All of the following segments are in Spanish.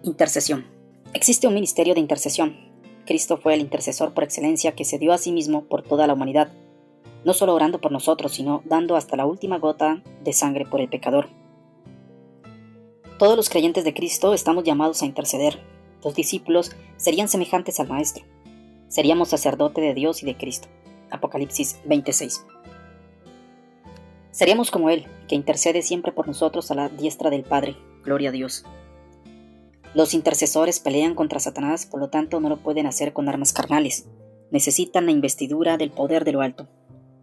Intercesión. Existe un ministerio de intercesión. Cristo fue el intercesor por excelencia que se dio a sí mismo por toda la humanidad, no solo orando por nosotros, sino dando hasta la última gota de sangre por el pecador. Todos los creyentes de Cristo estamos llamados a interceder. Los discípulos serían semejantes al Maestro. Seríamos sacerdote de Dios y de Cristo. Apocalipsis 26. Seríamos como Él, que intercede siempre por nosotros a la diestra del Padre. Gloria a Dios. Los intercesores pelean contra Satanás, por lo tanto no lo pueden hacer con armas carnales. Necesitan la investidura del poder de lo alto.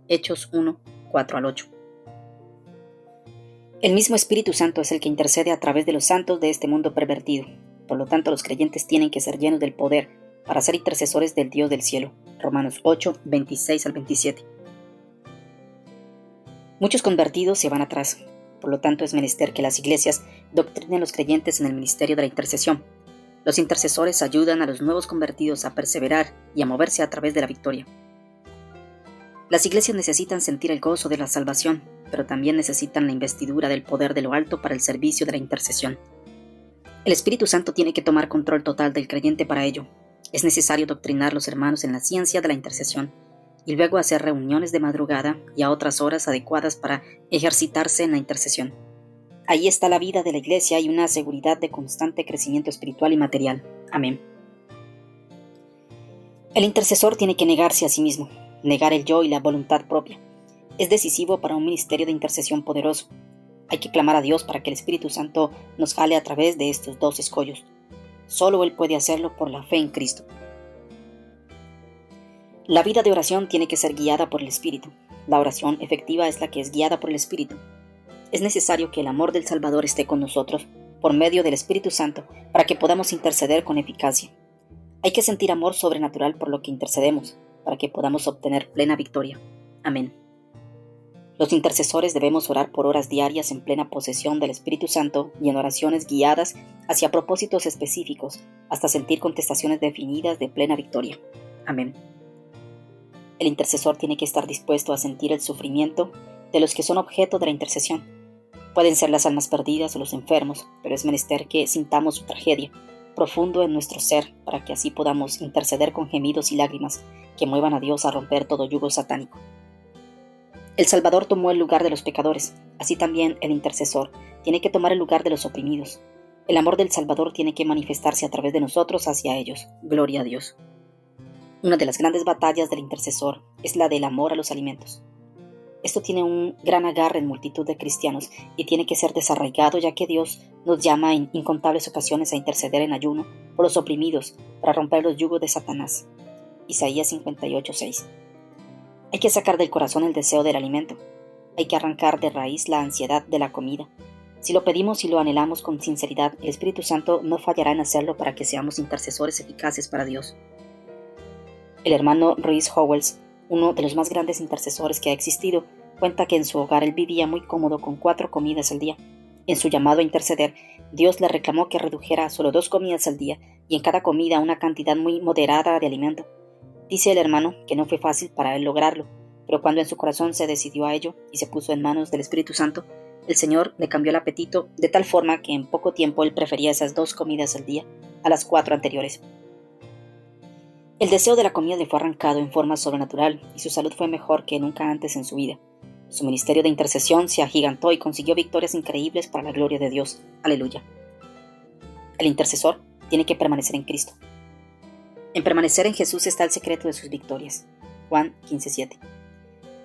Hechos 1, 4 al 8. El mismo Espíritu Santo es el que intercede a través de los santos de este mundo pervertido. Por lo tanto, los creyentes tienen que ser llenos del poder para ser intercesores del Dios del cielo. Romanos 8, 26 al 27. Muchos convertidos se van atrás. Por lo tanto, es menester que las iglesias doctrinen a los creyentes en el ministerio de la intercesión. Los intercesores ayudan a los nuevos convertidos a perseverar y a moverse a través de la victoria. Las iglesias necesitan sentir el gozo de la salvación, pero también necesitan la investidura del poder de lo alto para el servicio de la intercesión. El Espíritu Santo tiene que tomar control total del creyente para ello. Es necesario doctrinar a los hermanos en la ciencia de la intercesión y luego hacer reuniones de madrugada y a otras horas adecuadas para ejercitarse en la intercesión. Ahí está la vida de la iglesia y una seguridad de constante crecimiento espiritual y material. Amén. El intercesor tiene que negarse a sí mismo, negar el yo y la voluntad propia. Es decisivo para un ministerio de intercesión poderoso. Hay que clamar a Dios para que el Espíritu Santo nos jale a través de estos dos escollos. Solo Él puede hacerlo por la fe en Cristo. La vida de oración tiene que ser guiada por el Espíritu. La oración efectiva es la que es guiada por el Espíritu. Es necesario que el amor del Salvador esté con nosotros, por medio del Espíritu Santo, para que podamos interceder con eficacia. Hay que sentir amor sobrenatural por lo que intercedemos, para que podamos obtener plena victoria. Amén. Los intercesores debemos orar por horas diarias en plena posesión del Espíritu Santo y en oraciones guiadas hacia propósitos específicos, hasta sentir contestaciones definidas de plena victoria. Amén. El intercesor tiene que estar dispuesto a sentir el sufrimiento de los que son objeto de la intercesión. Pueden ser las almas perdidas o los enfermos, pero es menester que sintamos su tragedia profundo en nuestro ser para que así podamos interceder con gemidos y lágrimas que muevan a Dios a romper todo yugo satánico. El Salvador tomó el lugar de los pecadores, así también el intercesor tiene que tomar el lugar de los oprimidos. El amor del Salvador tiene que manifestarse a través de nosotros hacia ellos. Gloria a Dios. Una de las grandes batallas del intercesor es la del amor a los alimentos. Esto tiene un gran agarre en multitud de cristianos y tiene que ser desarraigado, ya que Dios nos llama en incontables ocasiones a interceder en ayuno por los oprimidos para romper los yugos de Satanás. Isaías 58:6. Hay que sacar del corazón el deseo del alimento. Hay que arrancar de raíz la ansiedad de la comida. Si lo pedimos y lo anhelamos con sinceridad, el Espíritu Santo no fallará en hacerlo para que seamos intercesores eficaces para Dios. El hermano Royce Howells, uno de los más grandes intercesores que ha existido, cuenta que en su hogar él vivía muy cómodo con 4 comidas al día. En su llamado a interceder, Dios le reclamó que redujera a solo 2 comidas al día y en cada comida una cantidad muy moderada de alimento. Dice el hermano que no fue fácil para él lograrlo, pero cuando en su corazón se decidió a ello y se puso en manos del Espíritu Santo, el Señor le cambió el apetito de tal forma que en poco tiempo él prefería esas 2 comidas al día a las 4 anteriores. El deseo de la comida le fue arrancado en forma sobrenatural y su salud fue mejor que nunca antes en su vida. Su ministerio de intercesión se agigantó y consiguió victorias increíbles para la gloria de Dios. Aleluya. El intercesor tiene que permanecer en Cristo. En permanecer en Jesús está el secreto de sus victorias. Juan 15:7.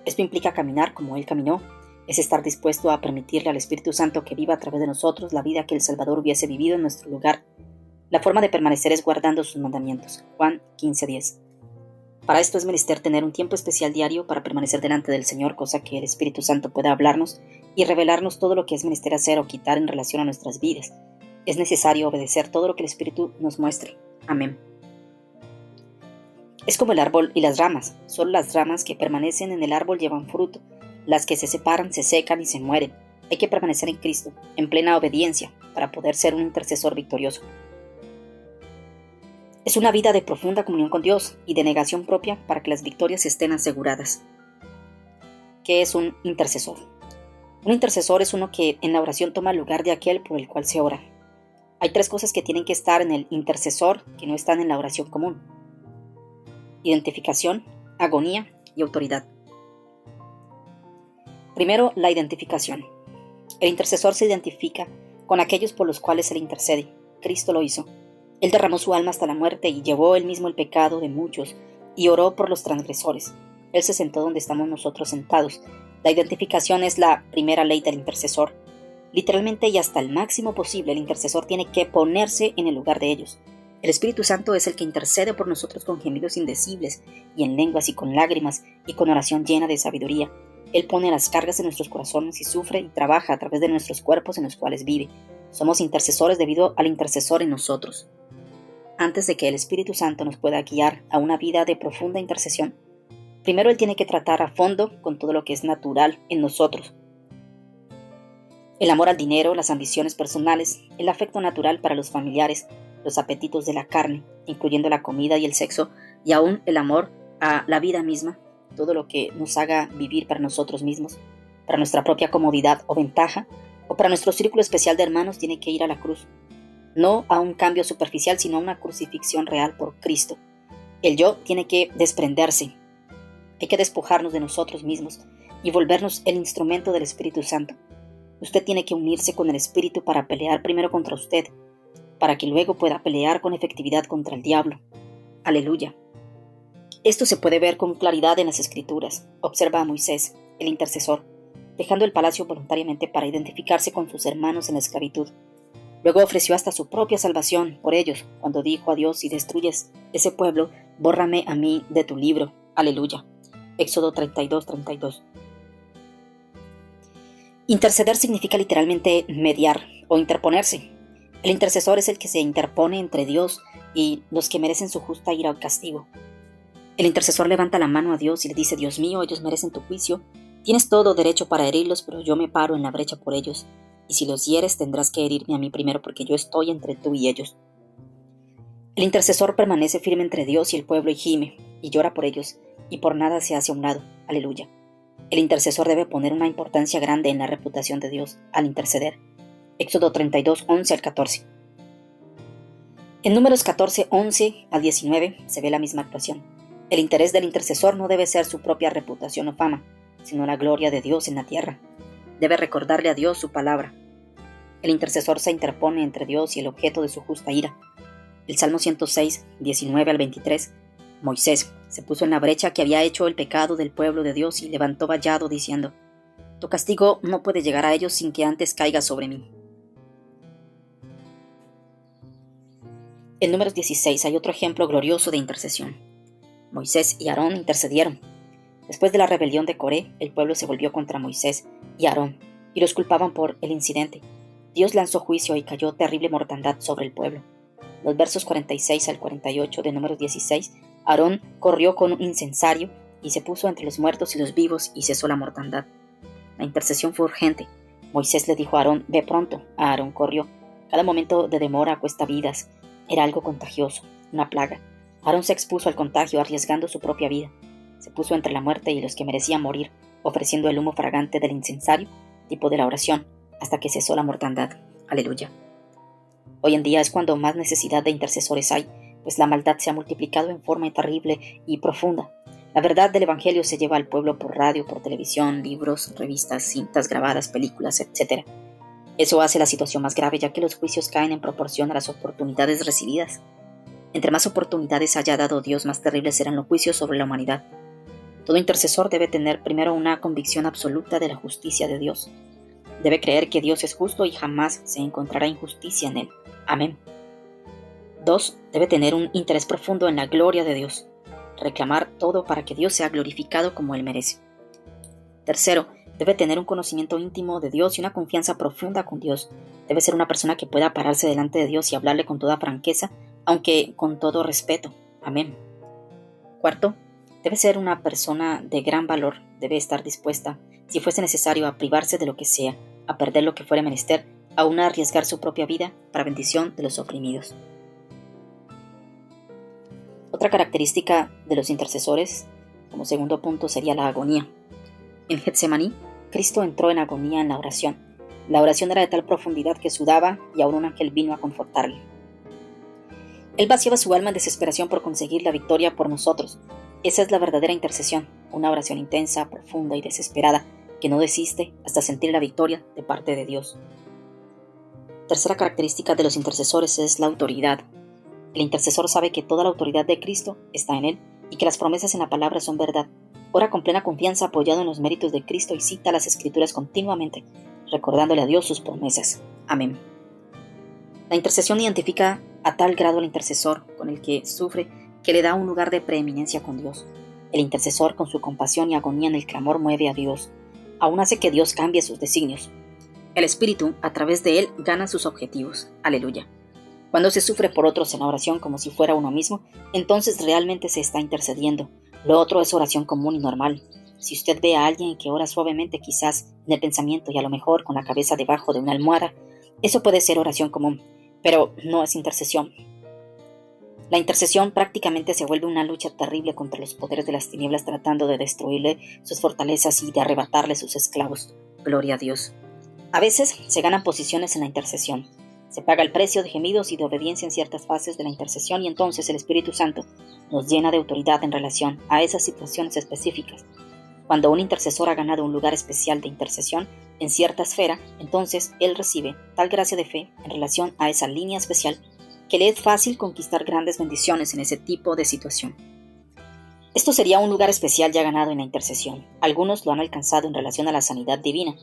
Esto implica caminar como Él caminó, es estar dispuesto a permitirle al Espíritu Santo que viva a través de nosotros la vida que el Salvador hubiese vivido en nuestro lugar. La forma de permanecer es guardando sus mandamientos. Juan 15:10. Para esto es menester tener un tiempo especial diario para permanecer delante del Señor, cosa que el Espíritu Santo pueda hablarnos y revelarnos todo lo que es menester hacer o quitar en relación a nuestras vidas. Es necesario obedecer todo lo que el Espíritu nos muestre. Amén. Es como el árbol y las ramas. Solo las ramas que permanecen en el árbol llevan fruto. Las que se separan se secan y se mueren. Hay que permanecer en Cristo, en plena obediencia, para poder ser un intercesor victorioso. Es una vida de profunda comunión con Dios y de negación propia para que las victorias estén aseguradas. ¿Qué es un intercesor? Un intercesor es uno que en la oración toma el lugar de aquel por el cual se ora. Hay 3 cosas que tienen que estar en el intercesor que no están en la oración común: identificación, agonía y autoridad. Primero, la identificación. El intercesor se identifica con aquellos por los cuales él intercede. Cristo lo hizo. Él derramó su alma hasta la muerte y llevó él mismo el pecado de muchos y oró por los transgresores. Él se sentó donde estamos nosotros sentados. La identificación es la primera ley del intercesor. Literalmente y hasta el máximo posible, el intercesor tiene que ponerse en el lugar de ellos. El Espíritu Santo es el que intercede por nosotros con gemidos indecibles, y en lenguas y con lágrimas, y con oración llena de sabiduría. Él pone las cargas en nuestros corazones y sufre y trabaja a través de nuestros cuerpos en los cuales vive. Somos intercesores debido al intercesor en nosotros. Antes de que el Espíritu Santo nos pueda guiar a una vida de profunda intercesión, primero Él tiene que tratar a fondo con todo lo que es natural en nosotros. El amor al dinero, las ambiciones personales, el afecto natural para los familiares, los apetitos de la carne, incluyendo la comida y el sexo, y aún el amor a la vida misma, todo lo que nos haga vivir para nosotros mismos, para nuestra propia comodidad o ventaja, o para nuestro círculo especial de hermanos, tiene que ir a la cruz. No a un cambio superficial, sino a una crucifixión real por Cristo. El yo tiene que desprenderse. Hay que despojarnos de nosotros mismos y volvernos el instrumento del Espíritu Santo. Usted tiene que unirse con el Espíritu para pelear primero contra usted, para que luego pueda pelear con efectividad contra el diablo. Aleluya. Esto se puede ver con claridad en las Escrituras. Observa a Moisés, el intercesor, dejando el palacio voluntariamente para identificarse con sus hermanos en la esclavitud. Luego ofreció hasta su propia salvación por ellos, cuando dijo a Dios: si destruyes ese pueblo, bórrame a mí de tu libro. Aleluya. Éxodo 32:32. Interceder significa literalmente mediar o interponerse. El intercesor es el que se interpone entre Dios y los que merecen su justa ira o castigo. El intercesor levanta la mano a Dios y le dice: Dios mío, ellos merecen tu juicio. Tienes todo derecho para herirlos, pero yo me paro en la brecha por ellos. Y si los hieres, tendrás que herirme a mí primero, porque yo estoy entre tú y ellos. El intercesor permanece firme entre Dios y el pueblo y gime, y llora por ellos, y por nada se hace a un lado. Aleluya. El intercesor debe poner una importancia grande en la reputación de Dios al interceder. Éxodo 32:11-14. En Números 14:11-19 se ve la misma actuación. El interés del intercesor no debe ser su propia reputación o fama, sino la gloria de Dios en la tierra. Debe recordarle a Dios su palabra. El intercesor se interpone entre Dios y el objeto de su justa ira. El Salmo 106:19-23. Moisés se puso en la brecha que había hecho el pecado del pueblo de Dios y levantó vallado diciendo: tu castigo no puede llegar a ellos sin que antes caiga sobre mí. En Números 16 hay otro ejemplo glorioso de intercesión. Moisés y Aarón intercedieron. Después de la rebelión de Coré, el pueblo se volvió contra Moisés y Aarón y los culpaban por el incidente. Dios lanzó juicio y cayó terrible mortandad sobre el pueblo. Los versos 46-48 de Números 16, Aarón corrió con un incensario y se puso entre los muertos y los vivos y cesó la mortandad. La intercesión fue urgente. Moisés le dijo a Aarón: ve pronto. Aarón corrió. Cada momento de demora cuesta vidas. Era algo contagioso, una plaga. Aarón se expuso al contagio arriesgando su propia vida. Se puso entre la muerte y los que merecían morir, ofreciendo el humo fragante del incensario, tipo de la oración, hasta que cesó la mortandad. Aleluya. Hoy en día es cuando más necesidad de intercesores hay, pues la maldad se ha multiplicado en forma terrible y profunda. La verdad del Evangelio se lleva al pueblo por radio, por televisión, libros, revistas, cintas grabadas, películas, etc. Eso hace la situación más grave, ya que los juicios caen en proporción a las oportunidades recibidas. Entre más oportunidades haya dado Dios, más terribles serán los juicios sobre la humanidad. Todo intercesor debe tener primero una convicción absoluta de la justicia de Dios. Debe creer que Dios es justo y jamás se encontrará injusticia en él. Amén. 2. Debe tener un interés profundo en la gloria de Dios. Reclamar todo para que Dios sea glorificado como Él merece. 3. Debe tener un conocimiento íntimo de Dios y una confianza profunda con Dios. Debe ser una persona que pueda pararse delante de Dios y hablarle con toda franqueza, aunque con todo respeto. Amén. 4. Debe ser una persona de gran valor. Debe estar dispuesta, si fuese necesario, a privarse de lo que sea, a perder lo que fuere menester, aún a arriesgar su propia vida para bendición de los oprimidos. Otra característica de los intercesores, como segundo punto, sería la agonía. En Getsemaní, Cristo entró en agonía en la oración. La oración era de tal profundidad que sudaba y aún un ángel vino a confortarle. Él vaciaba su alma en desesperación por conseguir la victoria por nosotros. Esa es la verdadera intercesión, una oración intensa, profunda y desesperada que no desiste hasta sentir la victoria de parte de Dios. Tercera característica de los intercesores es la autoridad. El intercesor sabe que toda la autoridad de Cristo está en él y que las promesas en la palabra son verdad. Ora con plena confianza apoyado en los méritos de Cristo y cita las Escrituras continuamente, recordándole a Dios sus promesas. Amén. La intercesión identifica a tal grado al intercesor con el que sufre que le da un lugar de preeminencia con Dios. El intercesor, con su compasión y agonía en el clamor, mueve a Dios. Aún hace que Dios cambie sus designios. El Espíritu, a través de él, gana sus objetivos. Aleluya. Cuando se sufre por otros en la oración como si fuera uno mismo, entonces realmente se está intercediendo. Lo otro es oración común y normal. Si usted ve a alguien que ora suavemente, quizás en el pensamiento y a lo mejor con la cabeza debajo de una almohada, eso puede ser oración común, pero no es intercesión. La intercesión prácticamente se vuelve una lucha terrible contra los poderes de las tinieblas, tratando de destruirle sus fortalezas y de arrebatarle sus esclavos. Gloria a Dios. A veces se ganan posiciones en la intercesión. Se paga el precio de gemidos y de obediencia en ciertas fases de la intercesión y entonces el Espíritu Santo nos llena de autoridad en relación a esas situaciones específicas. Cuando un intercesor ha ganado un lugar especial de intercesión en cierta esfera, entonces él recibe tal gracia de fe en relación a esa línea especial que le es fácil conquistar grandes bendiciones en ese tipo de situación. Esto sería un lugar especial ya ganado en la intercesión. Algunos lo han alcanzado en relación a la sanidad divina.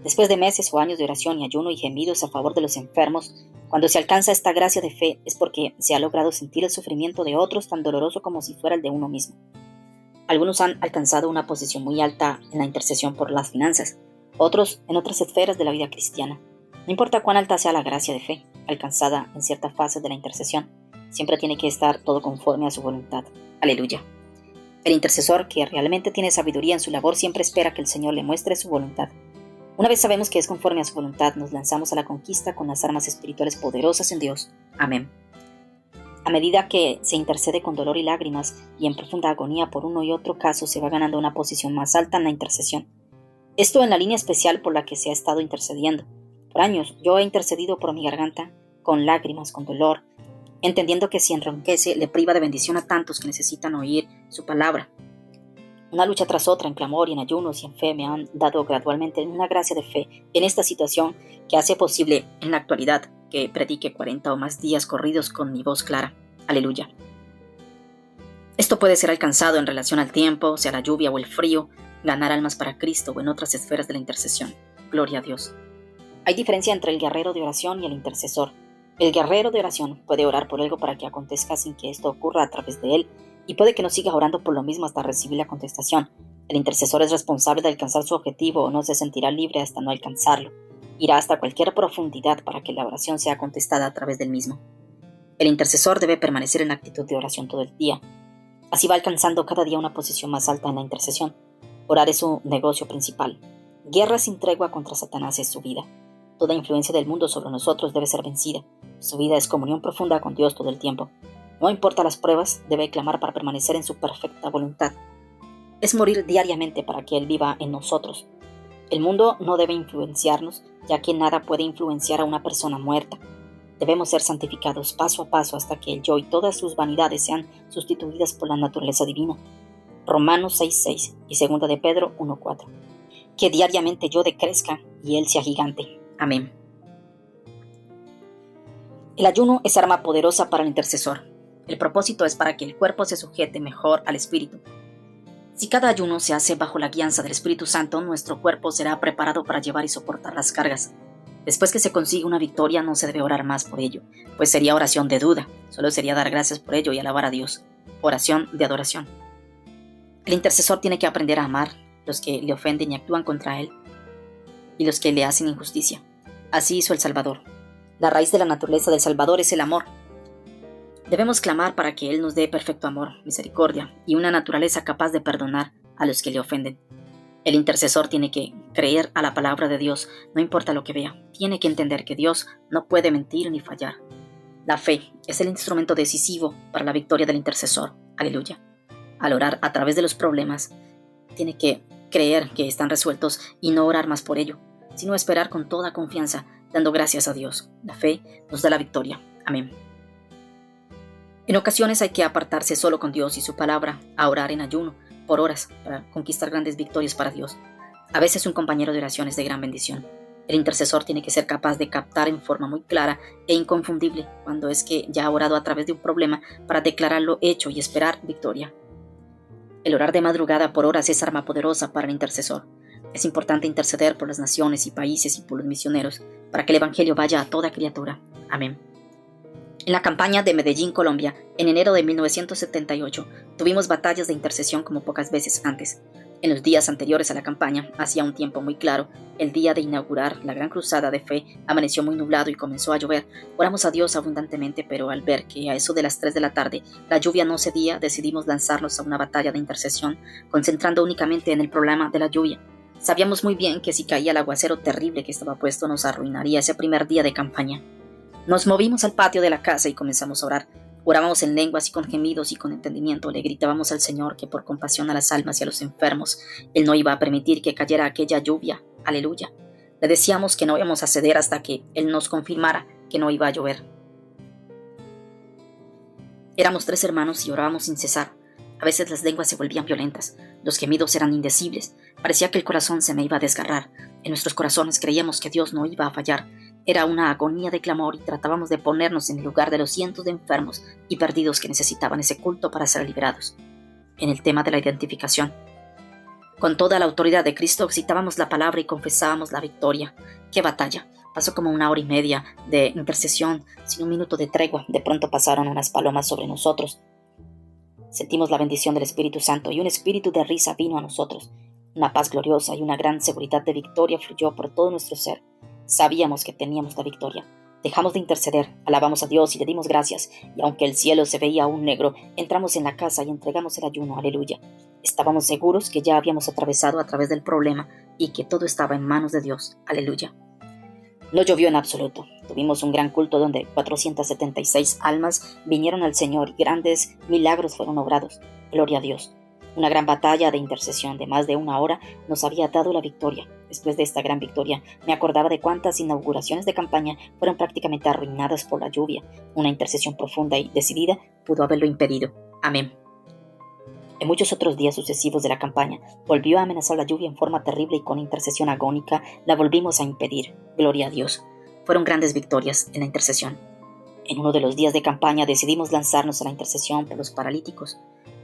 Después de meses o años de oración y ayuno y gemidos a favor de los enfermos, cuando se alcanza esta gracia de fe es porque se ha logrado sentir el sufrimiento de otros tan doloroso como si fuera el de uno mismo. Algunos han alcanzado una posición muy alta en la intercesión por las finanzas, otros en otras esferas de la vida cristiana. No importa cuán alta sea la gracia de fe alcanzada en cierta fase de la intercesión, siempre tiene que estar todo conforme a su voluntad. Aleluya. El intercesor que realmente tiene sabiduría en su labor siempre espera que el Señor le muestre su voluntad. Una vez sabemos que es conforme a su voluntad, nos lanzamos a la conquista con las armas espirituales poderosas en Dios. Amén. A medida que se intercede con dolor y lágrimas y en profunda agonía por uno y otro caso, se va ganando una posición más alta en la intercesión. Esto en la línea especial por la que se ha estado intercediendo. Por años yo he intercedido por mi garganta, con lágrimas, con dolor, entendiendo que si enronquece le priva de bendición a tantos que necesitan oír su palabra. Una lucha tras otra, en clamor y en ayunos y en fe, me han dado gradualmente una gracia de fe en esta situación que hace posible en la actualidad que predique 40 o más días corridos con mi voz clara. Aleluya. Esto puede ser alcanzado en relación al tiempo, sea la lluvia o el frío, ganar almas para Cristo o en otras esferas de la intercesión. Gloria a Dios. Hay diferencia entre el guerrero de oración y el intercesor. El guerrero de oración puede orar por algo para que acontezca sin que esto ocurra a través de él, y puede que no siga orando por lo mismo hasta recibir la contestación. El intercesor es responsable de alcanzar su objetivo o no se sentirá libre hasta no alcanzarlo. Irá hasta cualquier profundidad para que la oración sea contestada a través del mismo. El intercesor debe permanecer en actitud de oración todo el día. Así va alcanzando cada día una posición más alta en la intercesión. Orar es su negocio principal. Guerra sin tregua contra Satanás es su vida. Toda influencia del mundo sobre nosotros debe ser vencida. Su vida es comunión profunda con Dios todo el tiempo. No importa las pruebas, debe clamar para permanecer en su perfecta voluntad. Es morir diariamente para que Él viva en nosotros. El mundo no debe influenciarnos, ya que nada puede influenciar a una persona muerta. Debemos ser santificados paso a paso hasta que el yo y todas sus vanidades sean sustituidas por la naturaleza divina. Romanos 6:6 y 2 de Pedro 1:4. Que diariamente yo decrezca y Él sea gigante. Amén. El ayuno es arma poderosa para el intercesor. El propósito es para que el cuerpo se sujete mejor al espíritu. Si cada ayuno se hace bajo la guianza del Espíritu Santo, nuestro cuerpo será preparado para llevar y soportar las cargas. Después que se consigue una victoria, no se debe orar más por ello, pues sería oración de duda. Solo sería dar gracias por ello y alabar a Dios. Oración de adoración. El intercesor tiene que aprender a amar los que le ofenden y actúan contra él, y los que le hacen injusticia. Así hizo el Salvador. La raíz de la naturaleza del Salvador es el amor. Debemos clamar para que Él nos dé perfecto amor, misericordia y una naturaleza capaz de perdonar a los que le ofenden. El intercesor tiene que creer a la palabra de Dios, no importa lo que vea. Tiene que entender que Dios no puede mentir ni fallar. La fe es el instrumento decisivo para la victoria del intercesor. Aleluya. Al orar a través de los problemas, tiene que creer que están resueltos y no orar más por ello. sino esperar con toda confianza, dando gracias a Dios. La fe nos da la victoria. Amén. En ocasiones hay que apartarse solo con Dios y su palabra, a orar en ayuno, por horas, para conquistar grandes victorias para Dios. A veces un compañero de oración es de gran bendición. El intercesor tiene que ser capaz de captar en forma muy clara e inconfundible cuando es que ya ha orado a través de un problema para declararlo hecho y esperar victoria. El orar de madrugada por horas es arma poderosa para el intercesor. Es importante interceder por las naciones y países y por los misioneros para que el evangelio vaya a toda criatura. Amén. En la campaña de Medellín, Colombia, en enero de 1978, tuvimos batallas de intercesión como pocas veces antes. En los días anteriores a la campaña, hacía un tiempo muy claro, el día de inaugurar la gran cruzada de fe, amaneció muy nublado y comenzó a llover. Oramos a Dios abundantemente, pero al ver que a eso de las 3 de la tarde la lluvia no cedía, decidimos lanzarnos a una batalla de intercesión, concentrando únicamente en el problema de la lluvia. Sabíamos muy bien que si caía el aguacero terrible que estaba puesto nos arruinaría ese primer día de campaña. Nos movimos al patio de la casa y comenzamos a orar. Orábamos en lenguas y con gemidos y con entendimiento. Le gritábamos al Señor que por compasión a las almas y a los enfermos, Él no iba a permitir que cayera aquella lluvia. Aleluya. Le decíamos que no íbamos a ceder hasta que Él nos confirmara que no iba a llover. Éramos 3 hermanos y orábamos sin cesar. A veces las lenguas se volvían violentas. Los gemidos eran indecibles. Parecía que el corazón se me iba a desgarrar. En nuestros corazones creíamos que Dios no iba a fallar. Era una agonía de clamor y tratábamos de ponernos en el lugar de los cientos de enfermos y perdidos que necesitaban ese culto para ser liberados. En el tema de la identificación, con toda la autoridad de Cristo citábamos la palabra y confesábamos la victoria. ¡Qué batalla! Pasó como 1 hora y media de intercesión, sin un minuto de tregua. De pronto pasaron unas palomas sobre nosotros. Sentimos la bendición del Espíritu Santo y un espíritu de risa vino a nosotros. Una paz gloriosa y una gran seguridad de victoria fluyó por todo nuestro ser. Sabíamos que teníamos la victoria. Dejamos de interceder, alabamos a Dios y le dimos gracias, y aunque el cielo se veía aún negro, entramos en la casa y entregamos el ayuno, aleluya. Estábamos seguros que ya habíamos atravesado a través del problema y que todo estaba en manos de Dios, aleluya. No llovió en absoluto. Tuvimos un gran culto donde 476 almas vinieron al Señor y grandes milagros fueron obrados. Gloria a Dios. Una gran batalla de intercesión de más de 1 hora nos había dado la victoria. Después de esta gran victoria, me acordaba de cuántas inauguraciones de campaña fueron prácticamente arruinadas por la lluvia. Una intercesión profunda y decidida pudo haberlo impedido. Amén. En muchos otros días sucesivos de la campaña, volvió a amenazar la lluvia en forma terrible y con intercesión agónica la volvimos a impedir. Gloria a Dios. Fueron grandes victorias en la intercesión. En uno de los días de campaña decidimos lanzarnos a la intercesión por los paralíticos.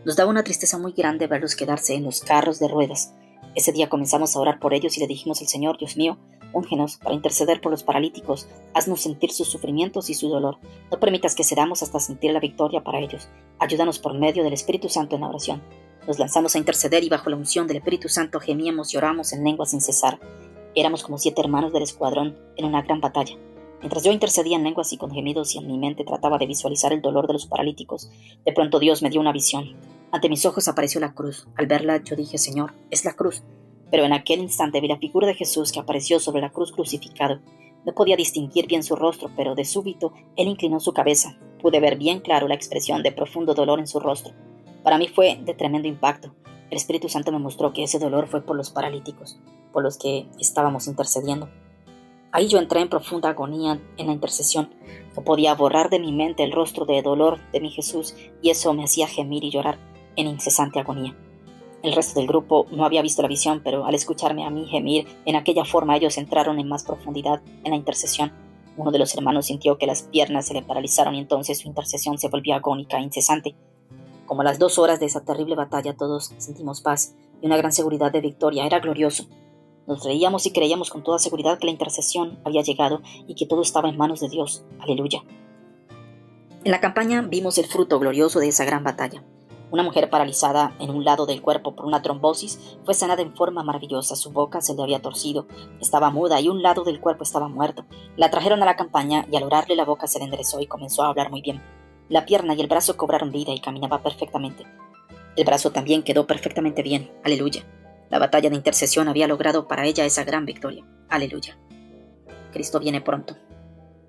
Nos daba una tristeza muy grande verlos quedarse en los carros de ruedas. Ese día comenzamos a orar por ellos y le dijimos al Señor: Dios mío, úngenos para interceder por los paralíticos. Haznos sentir sus sufrimientos y su dolor. No permitas que cedamos hasta sentir la victoria para ellos. Ayúdanos por medio del Espíritu Santo en la oración. Nos lanzamos a interceder y bajo la unción del Espíritu Santo gemíamos y oramos en lenguas sin cesar. Éramos como 7 hermanos del escuadrón en una gran batalla. Mientras yo intercedía en lenguas y con gemidos y en mi mente trataba de visualizar el dolor de los paralíticos, de pronto Dios me dio una visión. Ante mis ojos apareció la cruz. Al verla yo dije: Señor, es la cruz. Pero en aquel instante vi la figura de Jesús que apareció sobre la cruz crucificado. No podía distinguir bien su rostro, pero de súbito él inclinó su cabeza. Pude ver bien claro la expresión de profundo dolor en su rostro. Para mí fue de tremendo impacto. El Espíritu Santo me mostró que ese dolor fue por los paralíticos, por los que estábamos intercediendo. Ahí yo entré en profunda agonía en la intercesión. No podía borrar de mi mente el rostro de dolor de mi Jesús, y eso me hacía gemir y llorar en incesante agonía. El resto del grupo no había visto la visión, pero al escucharme a mí gemir en aquella forma, ellos entraron en más profundidad en la intercesión. Uno de los hermanos sintió que las piernas se le paralizaron y entonces su intercesión se volvió agónica e incesante. Como a las 2 horas de esa terrible batalla todos sentimos paz y una gran seguridad de victoria. Era glorioso. Nos reíamos y creíamos con toda seguridad que la intercesión había llegado y que todo estaba en manos de Dios. Aleluya. En la campaña vimos el fruto glorioso de esa gran batalla. Una mujer paralizada en un lado del cuerpo por una trombosis fue sanada en forma maravillosa. Su boca se le había torcido, estaba muda y un lado del cuerpo estaba muerto. La trajeron a la campaña y al orarle la boca se le enderezó y comenzó a hablar muy bien. La pierna y el brazo cobraron vida y caminaba perfectamente. El brazo también quedó perfectamente bien. Aleluya. La batalla de intercesión había logrado para ella esa gran victoria. Aleluya. Cristo viene pronto.